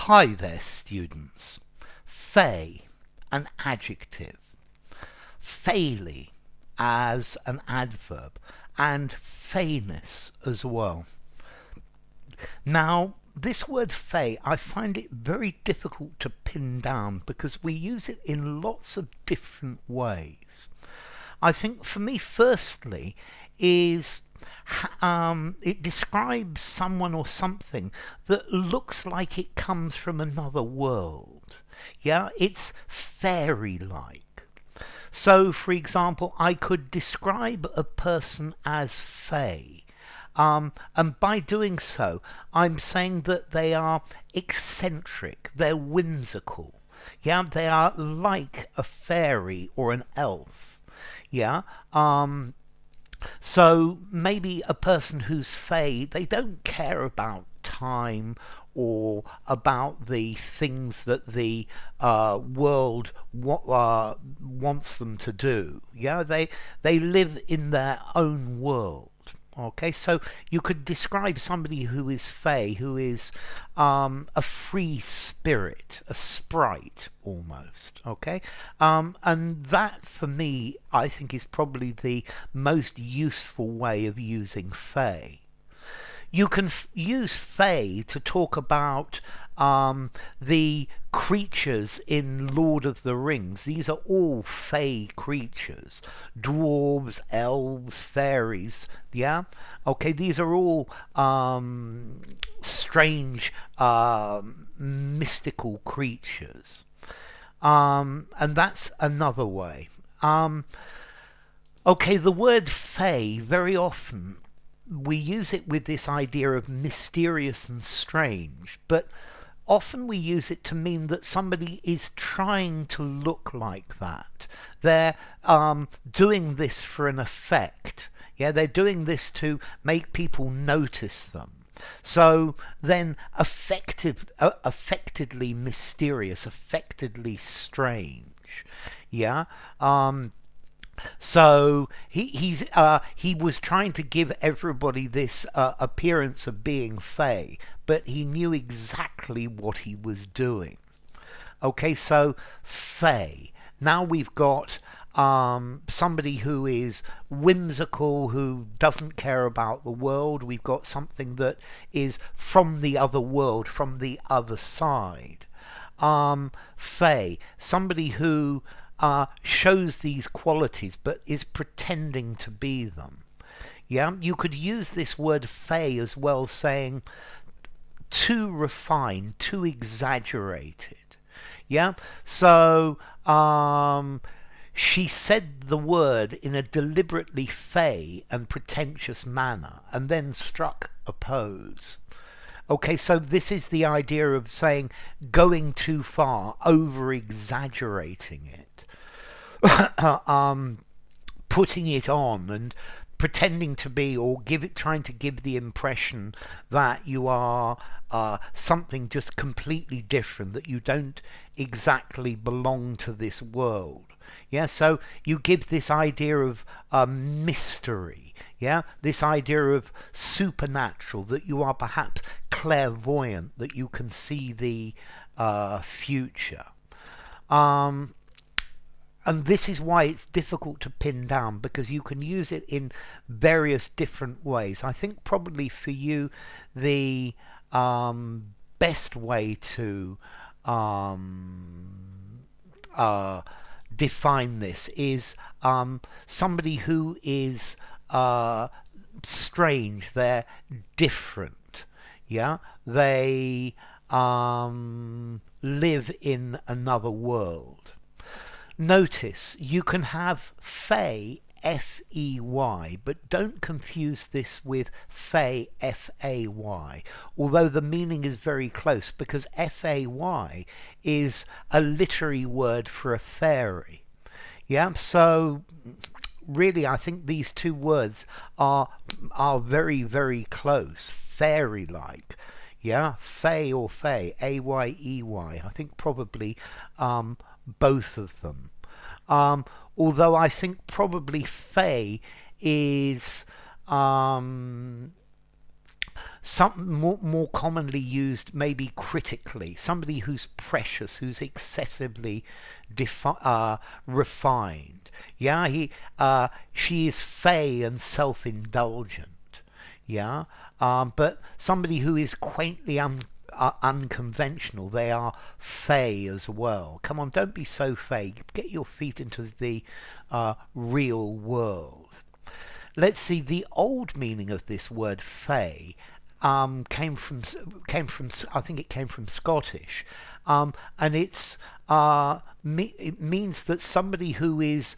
Hi there, students. Fey, an adjective. Fayly as an adverb, and fayness as well. Now, this word fey, I find it very difficult to pin down because we use it in lots of different ways. I think for me, firstly, is it describes someone or something that looks like it comes from another world. Yeah, it's fairy-like. So, for example, I could describe a person as fey. And by doing so, I'm saying that they are eccentric, they're whimsical. Yeah, they are like a fairy or an elf. Yeah, so maybe a person who's fey, they don't care about time or about the things that the world wants them to do. Yeah, they live in their own world. Okay, so you could describe somebody who is fey, who is a free spirit, a sprite almost. Okay, and that for me, I think, is probably the most useful way of using fey. You can use fey to talk about the creatures in Lord of the Rings. These are all fey creatures. Dwarves, elves, fairies, yeah? Okay, these are all strange, mystical creatures. And that's another way. Okay, the word fey, very often we use it with this idea of mysterious and strange, but often we use it to mean that somebody is trying to look like that. They're doing this for an effect. Yeah, they're doing this to make people notice them. So then affectedly mysterious, affectedly strange. Yeah. So he was trying to give everybody this appearance of being fey, but he knew exactly what he was doing. Okay, so fey. Now we've got somebody who is whimsical, who doesn't care about the world. We've got something that is from the other world, from the other side. Fey, somebody who shows these qualities but is pretending to be them. Yeah, you could use this word fey as well, saying too refined, too exaggerated. Yeah, so she said the word in a deliberately fey and pretentious manner and then struck a pose. Okay, so this is the idea of saying going too far, over exaggerating it. Putting it on and pretending to be, or trying to give the impression that you are something just completely different, that you don't exactly belong to this world. Yeah, so you give this idea of mystery. Yeah, this idea of supernatural, that you are perhaps clairvoyant, that you can see the future. And this is why it's difficult to pin down, because you can use it in various different ways. I think probably for you the best way to define this is somebody who is strange, they're different. Yeah, they live in another world. Notice you can have fey, F-E-Y, but don't confuse this with fey, F-A-Y, although the meaning is very close, because F-A-Y is a literary word for a fairy. Yeah, so really I think these two words are very, very close, fairy-like. Yeah, fey or fey, A-Y-E-Y. I think probably both of them. Although I think probably fey is Some more commonly used, maybe critically, somebody who's precious, who's excessively refined. Yeah, she is fey and self-indulgent. Yeah, but somebody who is quaintly unconventional, they are fey as well. Come on, don't be so fey. Get your feet into the real world. Let's see, the old meaning of this word fey came from I think it came from Scottish, and it means that somebody who is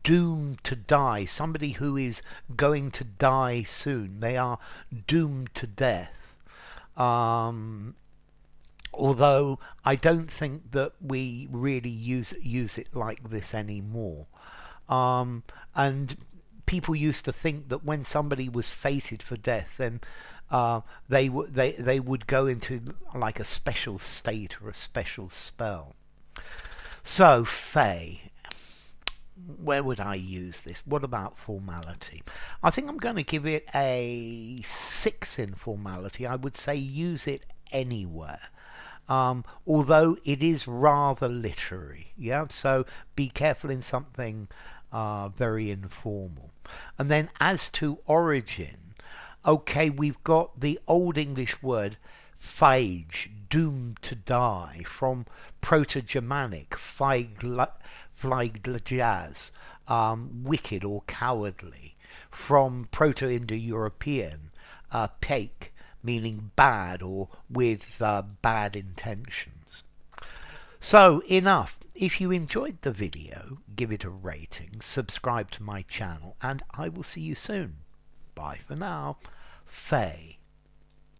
doomed to die, somebody who is going to die soon. They are doomed to death. Although I don't think that we really use it like this anymore. And people used to think that when somebody was fated for death, then they would go into like a special state or a special spell. So, Fey. Where would I use this? What about formality? I think I'm going to give it a 6 in formality. I would say use it anywhere. Although it is rather literary, yeah. So be careful in something very informal. And then as to origin, okay, we've got the Old English word phage, doomed to die, from Proto-Germanic flaigljaz, wicked or cowardly, from Proto-Indo-European peik, meaning bad or with bad intentions. So enough. If you enjoyed the video, give it a rating, subscribe to my channel, and I will see you soon. Bye for now. Fay.